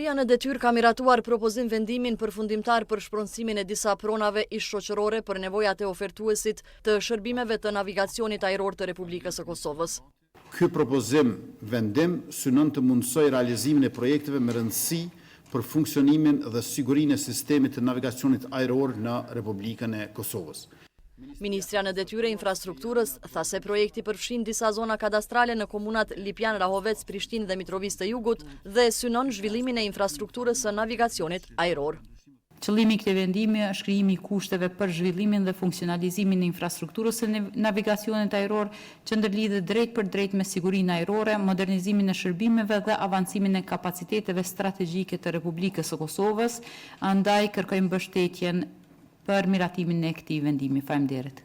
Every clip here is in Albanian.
Qeveria në detyrë ka miratuar propozim vendimin përfundimtar për shpronësimin e disa pronave ish-shoqërore për nevojat e ofertuesit të shërbimeve të navigacionit ajror të Republikës së Kosovës. Ky propozim vendim synon të mundësoj realizimin e projekteve me rëndësi për funksionimin dhe sigurinë e sistemit të navigacionit ajror në Republikën e Kosovës. Ministrja në detyrë e infrastrukturës tha se projekti përfshin disa zona kadastrale në komunat Lipjan, Rahovec, Prishtinë dhe Mitrovicë të Jugut dhe synon zhvillimin e infrastrukturës së navigacionit ajror. Qëllimi i këtij vendimi është krijimi i kushteve për zhvillimin dhe funksionalizimin e infrastrukturës së navigacionit ajror që ndërlidhet drejt për drejt me sigurinë ajrore, modernizimin e shërbimeve dhe avancimin e kapaciteteve strategjike të Republikës së Kosovës, andaj kërkojmë mbështetjen për miratimin e këtij vendimi. Faleminderit.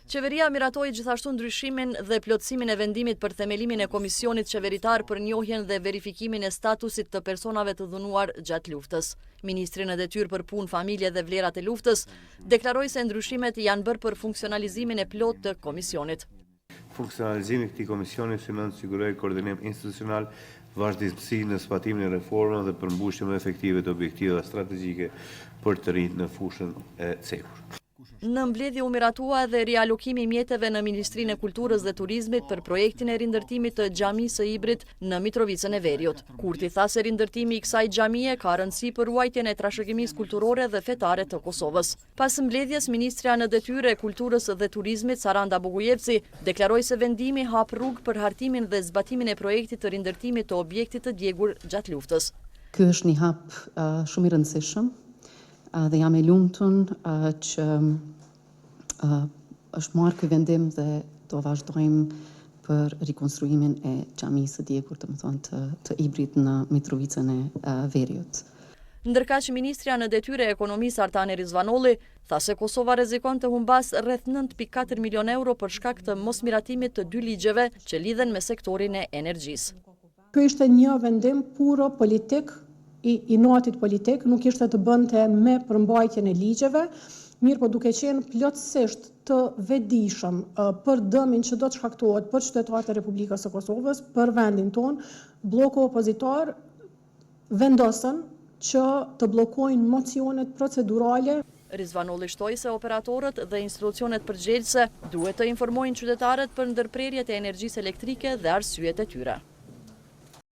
Qeveria miratoi gjithashtu ndryshimin dhe plotësimin e vendimit për themelimin e Komisionit Qeveritar për njohjen dhe verifikimin e statusit të personave të dhunuar gjatë luftës. Ministri në detyrë për punë, familje dhe vlerat e luftës deklaroi se ndryshimet janë bërë për funksionalizimin e plotë të komisionit. Funksionalizimi i këtij komisioni synon të sigurojë koordinim institucional, vazhdimsi në zbatimin e reformave dhe përmbushje më efektive të objektiveve strategjike për të rinjtë në fushën e cekur. Në mbledhje u miratua edhe rialokimi i mjeteve në Ministrinë e Kulturës dhe Turizmit për projektin e rindërtimit të xhamisë së Ibrit në Mitrovicën e Veriut. Kurti tha se rindërtimi i kësaj xhamie ka rëndësi për ruajtjen e trashëgimisë kulturore dhe fetare të Kosovës. Pas mbledhjes, Ministrja në detyrë e Kulturës dhe Turizmit Saranda Bogujevci deklaroi se vendimi hap rrugë për hartimin dhe zbatimin e projektit të rindërtimit të objektit të djegur gjatë luftës. Ky është një hap shumë i rëndësishëm dhe jam e lumtur që është marrë ky vendim dhe do vazhdojmë për rikonstruimin e xhamisë së djegur, të Ibrit në Mitrovicën e Veriut. Ndërkaq Ministrja në detyrë e ekonomisë Artane Rizvanolli tha se Kosova rrezikon të humbas rreth 9.4 milion euro për shkak të mosmiratimit të dy ligjeve që lidhen me sektorin e energjisë. Ky ishte një vendim puro politik, i notit politik, nuk ishte të bënte me përmbajtjen e ligjeve, mirë po duke qenë plotësisht të vetëdijshëm për dëmin që do të shkaktohet për qytetarët e Republikës së Kosovës, për vendin tonë, bloku opozitar vendosën që të bllokojnë mocionet procedurale. Rizvanolli shtoi se operatorët dhe institucionet përgjegjëse duhet të informojnë qytetarët për ndërprerjet e energjisë elektrike dhe arsyet e tyre.